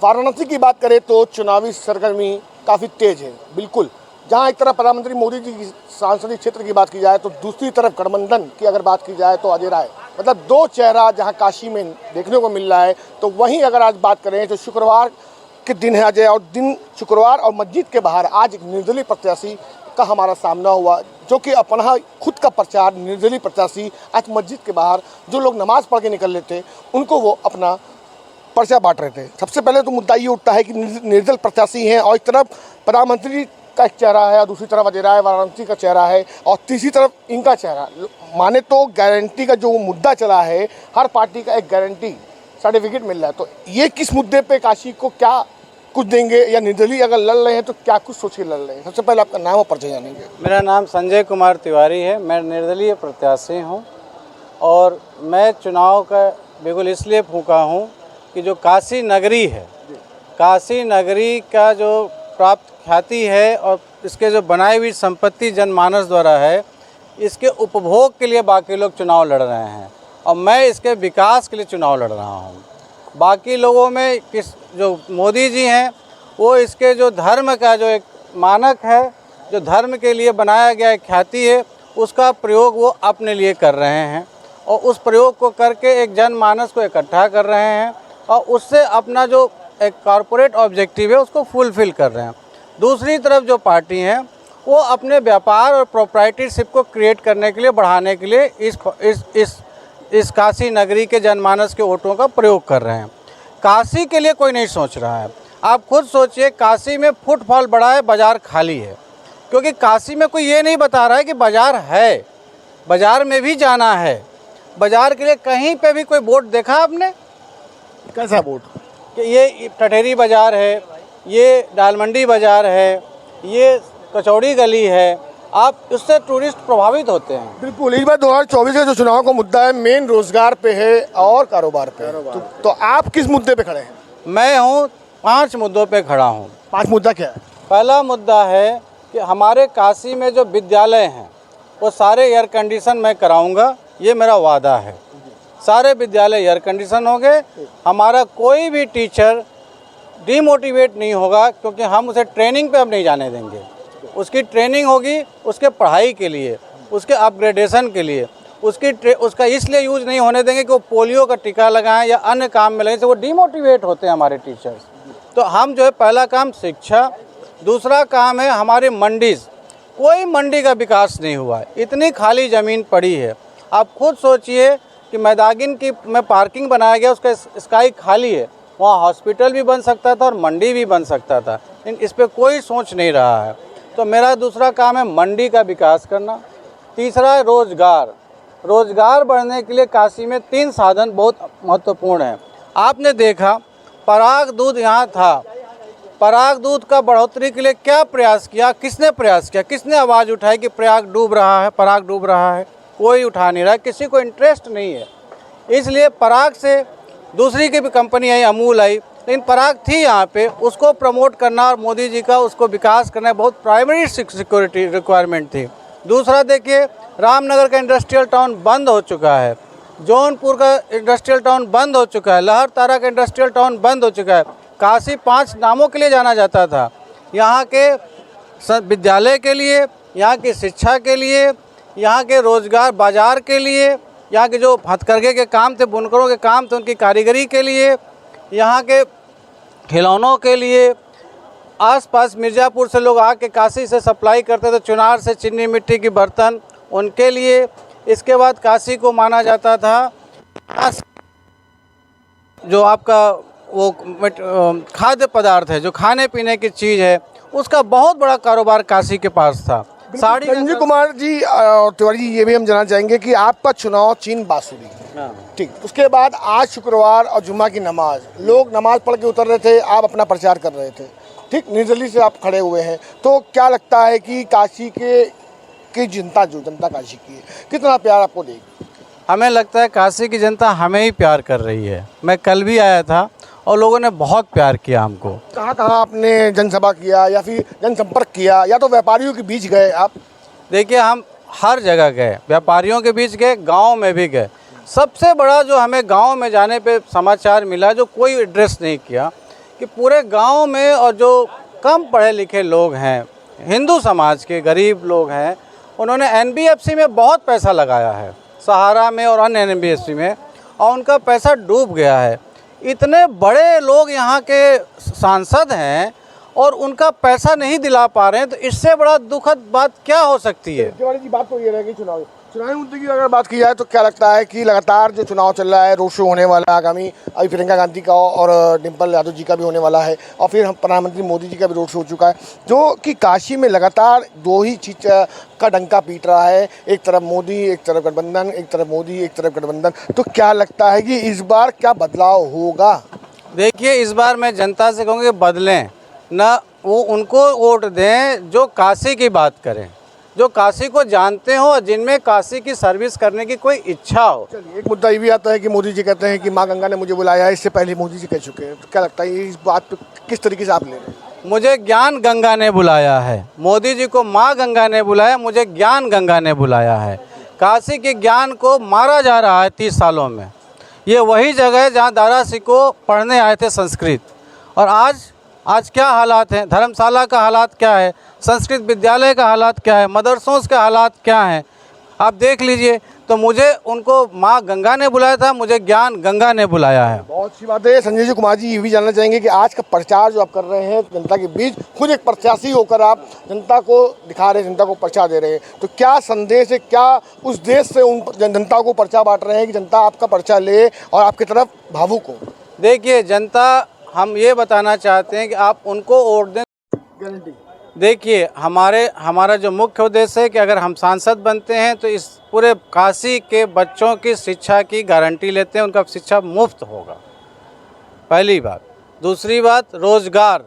वाराणसी की बात करें तो चुनावी सरगर्मी काफ़ी तेज है। बिल्कुल, जहां एक तरफ प्रधानमंत्री मोदी जी की सांसदीय क्षेत्र की बात की जाए तो दूसरी तरफ गठबंधन की अगर बात की जाए तो अजय राय, मतलब दो चेहरा जहां काशी में देखने को मिल रहा है। तो वहीं अगर आज बात करें तो शुक्रवार के दिन है अजय, और दिन शुक्रवार और मस्जिद के बाहर आज एक निर्दलीय प्रत्याशी का हमारा सामना हुआ, जो कि अपना खुद का प्रचार निर्दलीय प्रत्याशी आज मस्जिद के बाहर जो लोग नमाज पढ़ के निकल रहे थे उनको वो अपना पर्चा बांट रहे थे। सबसे पहले तो मुद्दा ये उठता है कि निर्दल प्रत्याशी हैं और एक तरफ प्रधानमंत्री का एक चेहरा है और दूसरी तरफ अजय राय वाराणसी का चेहरा है और तीसरी तरफ इनका चेहरा। माने तो गारंटी का जो मुद्दा चला है, हर पार्टी का एक गारंटी सर्टिफिकेट मिल रहा है। तो ये किस मुद्दे पे काशी को क्या कुछ देंगे, या निर्दलीय अगर लड़ रहे हैं तो क्या कुछ सोच के लड़ रहे हैं? सबसे पहले आपका नाम और परिचय जानेंगे। मेरा नाम संजय कुमार तिवारी है, मैं निर्दलीय प्रत्याशी हूँ और मैं चुनाव का बिल्कुल इसलिए फूंका हूँ कि जो काशी नगरी है, काशी नगरी का जो प्राप्त ख्याति है और इसके जो बनाई हुई संपत्ति जनमानस द्वारा है, इसके उपभोग के लिए बाकी लोग चुनाव लड़ रहे हैं और मैं इसके विकास के लिए चुनाव लड़ रहा हूँ। बाकी लोगों में जो मोदी जी हैं वो इसके जो धर्म का जो एक मानक है, जो धर्म के लिए बनाया गया एक ख्याति है, उसका प्रयोग वो अपने लिए कर रहे हैं और उस प्रयोग को करके एक जनमानस को इकट्ठा कर रहे हैं और उससे अपना जो एक कॉरपोरेट ऑब्जेक्टिव है उसको फुलफ़िल कर रहे हैं। दूसरी तरफ जो पार्टी हैं वो अपने व्यापार और प्रोप्राइटरशिप को क्रिएट करने के लिए, बढ़ाने के लिए इस काशी नगरी के जनमानस के वोटों का प्रयोग कर रहे हैं। काशी के लिए कोई नहीं सोच रहा है। आप खुद सोचिए, काशी में फुटफॉल बढ़ा है, बाज़ार खाली है, क्योंकि काशी में कोई ये नहीं बता रहा है कि बाज़ार है, बाज़ार में भी जाना है। बाज़ार के लिए कहीं पे भी कोई बोर्ड देखा आपने? कैसा बोर्ड? कि ये टटेरी बाज़ार है, ये दालमंडी बाज़ार है, ये कचौड़ी गली है, आप उससे टूरिस्ट प्रभावित होते हैं। बिल्कुल, इस बार 2024 का जो चुनाव का मुद्दा है मेन रोजगार पे है और कारोबार पे है। तो आप किस मुद्दे पे खड़े हैं? मैं हूँ 5 मुद्दों पे खड़ा हूँ। 5 मुद्दा क्या है? पहला मुद्दा है कि हमारे काशी में जो विद्यालय हैं वो सारे एयर कंडीशन मैं कराऊंगा, ये मेरा वादा है। सारे विद्यालय एयर कंडीशन होंगे, हमारा कोई भी टीचर डीमोटिवेट नहीं होगा, क्योंकि हम उसे ट्रेनिंग पे अब नहीं जाने देंगे। उसकी ट्रेनिंग होगी उसके पढ़ाई के लिए, उसके अपग्रेडेशन के लिए, उसका इसलिए यूज़ नहीं होने देंगे कि वो पोलियो का टीका लगाएं या अन्य काम में लगें, तो वो डीमोटिवेट होते हैं हमारे टीचर्स। तो हम जो है, पहला काम शिक्षा, दूसरा काम है हमारी मंडीज़। कोई मंडी का विकास नहीं हुआ है, इतनी खाली ज़मीन पड़ी है। आप खुद सोचिए कि मैदागिन में पार्किंग बनाया गया, उसका स्काई खाली है, वहाँ हॉस्पिटल भी बन सकता था और मंडी भी बन सकता था, लेकिन इस पर कोई सोच नहीं रहा है। तो मेरा दूसरा काम है मंडी का विकास करना। तीसरा है रोज़गार। रोज़गार बढ़ने के लिए काशी में 3 साधन बहुत महत्वपूर्ण हैं। आपने देखा पराग दूध यहाँ था, पराग दूध का बढ़ोतरी के लिए क्या प्रयास किया, किसने प्रयास किया, किसने आवाज़ उठाई कि प्रयाग डूब रहा है, पराग डूब रहा है? कोई उठा नहीं रहा, किसी को इंटरेस्ट नहीं है। इसलिए पराग से दूसरी की भी कंपनी आई, अमूल आई, लेकिन पराग थी यहाँ पे, उसको प्रमोट करना और मोदी जी का उसको विकास करना बहुत प्राइमरी सिक्योरिटी रिक्वायरमेंट थी। दूसरा देखिए, रामनगर का इंडस्ट्रियल टाउन बंद हो चुका है, जौनपुर का इंडस्ट्रियल टाउन बंद हो चुका है, लहरतारा का इंडस्ट्रियल टाउन बंद हो चुका है। काशी 5 नामों के लिए जाना जाता था, यहाँ के विद्यालय के लिए, यहाँ की शिक्षा के लिए, यहाँ के रोज़गार बाज़ार के लिए, यहाँ के जो हथकरघे के काम थे, बुनकरों के काम थे, उनकी कारीगरी के लिए, यहाँ के खिलौनों के लिए। आसपास मिर्ज़ापुर से लोग आके काशी से सप्लाई करते थे, चुनार से चीनी मिट्टी की बर्तन, उनके लिए। इसके बाद काशी को माना जाता था जो आपका वो खाद्य पदार्थ है, जो खाने पीने की चीज़ है, उसका बहुत बड़ा कारोबार काशी के पास था। साड़ी संजय कुमार जी और तिवारी जी, ये भी हम जानना चाहेंगे कि आपका चुनाव चीन बांसुरी, ठीक, उसके बाद आज शुक्रवार और जुम्मा की नमाज, लोग नमाज पढ़ के उतर रहे थे, आप अपना प्रचार कर रहे थे, ठीक, निर्दलीय से आप खड़े हुए हैं। तो क्या लगता है कि काशी की जनता, जो जनता काशी की है, कितना प्यार आपको देगी? हमें लगता है काशी की जनता हमें ही प्यार कर रही है। मैं कल भी आया था और लोगों ने बहुत प्यार किया हमको। कहाँ कहाँ आपने जनसभा किया या फिर जनसंपर्क किया, या तो व्यापारियों के बीच गए आप? देखिए, हम हर जगह गए, व्यापारियों के बीच गए, गांव में भी गए। सबसे बड़ा जो हमें गांव में जाने पे समाचार मिला, जो कोई एड्रेस नहीं किया, कि पूरे गांव में और जो कम पढ़े लिखे लोग हैं, हिंदू समाज के गरीब लोग हैं, उन्होंने एनबीएफसी में बहुत पैसा लगाया है, सहारा में और अन्य एनबीएफसी में, और उनका पैसा डूब गया है। इतने बड़े लोग यहाँ के सांसद हैं और उनका पैसा नहीं दिला पा रहे हैं, तो इससे बड़ा दुखद बात क्या हो सकती है। तिवारी जी, बात तो ये रहेगी चुनावी मुद्दे की अगर बात की जाए तो क्या लगता है कि लगातार जो चुनाव चल रहा है, रोड शो होने वाला है आगामी, अभी प्रियंका गांधी का और डिम्पल यादव जी का भी होने वाला है, और फिर हम प्रधानमंत्री मोदी जी का भी रोड शो हो चुका है, जो कि काशी में लगातार दो ही चीज का डंका पीट रहा है, एक तरफ मोदी, एक तरफ गठबंधन, एक तरफ मोदी, एक तरफ गठबंधन। तो क्या लगता है कि इस बार क्या बदलाव होगा? देखिए, इस बार मैं जनता से कहूँगी बदलें ना, वो उनको वोट दें जो काशी की बात करें, जो काशी को जानते हो और जिनमें काशी की सर्विस करने की कोई इच्छा हो। चलिए, एक मुद्दा ये भी आता है कि मोदी जी कहते हैं कि माँ गंगा ने मुझे बुलाया है, इससे पहले मोदी जी कह चुके हैं। तो क्या लगता है इस बात पे किस तरीके से आप ले रहे हैं? मुझे ज्ञान गंगा ने बुलाया है, मोदी जी को माँ गंगा ने बुलाया, मुझे ज्ञान गंगा ने बुलाया है। काशी के ज्ञान को मारा जा रहा है 30 सालों में। ये वही जगह है जहाँ दारा सिकोह पढ़ने आए थे संस्कृत, और आज क्या हालात हैं, धर्मशाला का हालात क्या है, संस्कृत विद्यालय का हालात क्या है, मदरसों के हालात क्या हैं, आप देख लीजिए। तो मुझे उनको माँ गंगा ने बुलाया था, मुझे ज्ञान गंगा ने बुलाया है। बहुत अच्छी बात है। संजय जी, कुमार जी ये भी जानना चाहेंगे कि आज का प्रचार जो आप कर रहे हैं जनता के बीच, खुद एक प्रत्याशी होकर आप जनता को दिखा रहे हैं, जनता को पर्चा दे रहे हैं, तो क्या संदेश है, क्या उस देश से उन जनता को पर्चा बांट रहे हैं कि जनता आपका पर्चा ले और आपकी तरफ भावुक हो? देखिए, जनता, हम ये बताना चाहते हैं कि आप उनको वोट दें। गारंटी देखिए, हमारा जो मुख्य उद्देश्य है कि अगर हम सांसद बनते हैं तो इस पूरे काशी के बच्चों की शिक्षा की गारंटी लेते हैं, उनका शिक्षा मुफ्त होगा, पहली बात। दूसरी बात, रोज़गार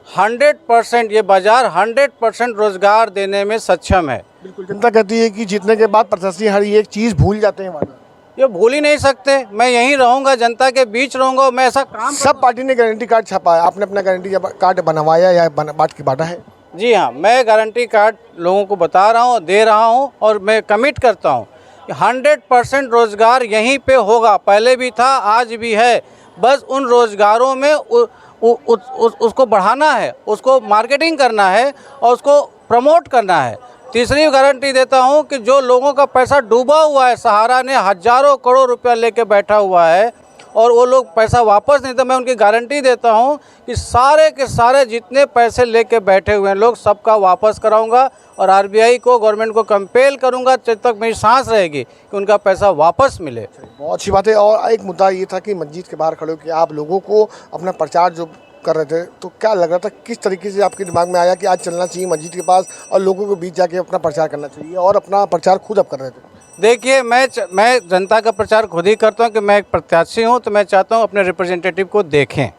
100%, ये बाज़ार 100% रोज़गार देने में सक्षम है। बिल्कुल, जनता कहती है कि जीतने के बाद प्रत्याशी हर एक चीज़ भूल जाते हैं। वादा ये भूल ही नहीं सकते। मैं यहीं रहूँगा, जनता के बीच रहूँगा, मैं ऐसा काम सब पार्टी ने गारंटी कार्ड छापा है, आपने अपना गारंटी कार्ड बनवाया या बांटा है? जी हाँ, मैं गारंटी कार्ड लोगों को बता रहा हूँ, दे रहा हूँ, और मैं कमिट करता हूँ 100% रोज़गार यहीं पे होगा। पहले भी था, आज भी है। बस उन रोज़गारों में उसको बढ़ाना है, उसको मार्केटिंग करना है और उसको प्रमोट करना है। तीसरी गारंटी देता हूं कि जो लोगों का पैसा डूबा हुआ है, सहारा ने हज़ारों करोड़ रुपया लेके बैठा हुआ है और वो लोग पैसा वापस नहीं, तो मैं उनकी गारंटी देता हूं कि सारे के सारे जितने पैसे लेके बैठे हुए हैं लोग, सबका वापस कराऊंगा और आरबीआई को, गवर्नमेंट को कंपेल करूंगा जब तक मेरी सांस रहेगी कि उनका पैसा वापस मिले। बहुत अच्छी बात है। और एक मुद्दा ये था कि मस्जिद के बाहर खड़े होकर आप लोगों को अपना प्रचार जो कर रहे थे, तो क्या लग रहा था, किस तरीके से आपके दिमाग में आया कि आज चलना चाहिए मस्जिद के पास और लोगों के बीच जाके अपना प्रचार करना चाहिए, और अपना प्रचार खुद आप कर रहे थे? देखिए, मैं जनता का प्रचार खुद ही करता हूं कि मैं एक प्रत्याशी हूं, तो मैं चाहता हूं अपने रिप्रेजेंटेटिव को देखें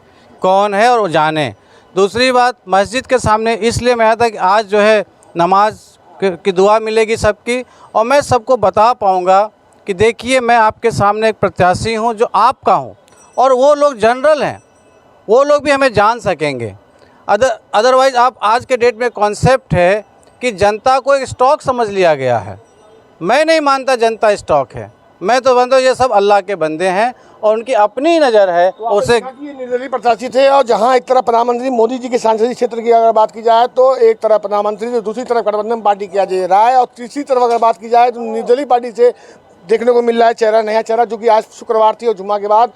कौन है और वो जानें। दूसरी बात, मस्जिद के सामने इसलिए मैं आया था कि आज जो है नमाज की दुआ मिलेगी सबकी, और मैं सबको बता पाऊँगा कि देखिए, मैं आपके सामने एक प्रत्याशी हूँ जो आपका हूँ, और वो लोग जनरल हैं, वो लोग भी हमें जान सकेंगे। अदरवाइज़ आप आज के डेट में कॉन्सेप्ट है कि जनता को एक स्टॉक समझ लिया गया है। मैं नहीं मानता जनता स्टॉक है, मैं तो मानता हूँ ये सब अल्लाह के बंदे हैं और उनकी अपनी नज़र है। तो उसे निर्दलीय प्रत्याशी थे, और जहां एक तरफ प्रधानमंत्री मोदी जी के सांसदीय क्षेत्र की अगर बात की जाए तो एक तरफ प्रधानमंत्री, तो दूसरी तरफ गठबंधन पार्टी किया जा रहा है, और तीसरी तरफ अगर बात की जाए तो निर्दलीय पार्टी से देखने को मिल रहा है चेहरा, नया चेहरा, जो कि आज शुक्रवार थी और जुम्मा के बाद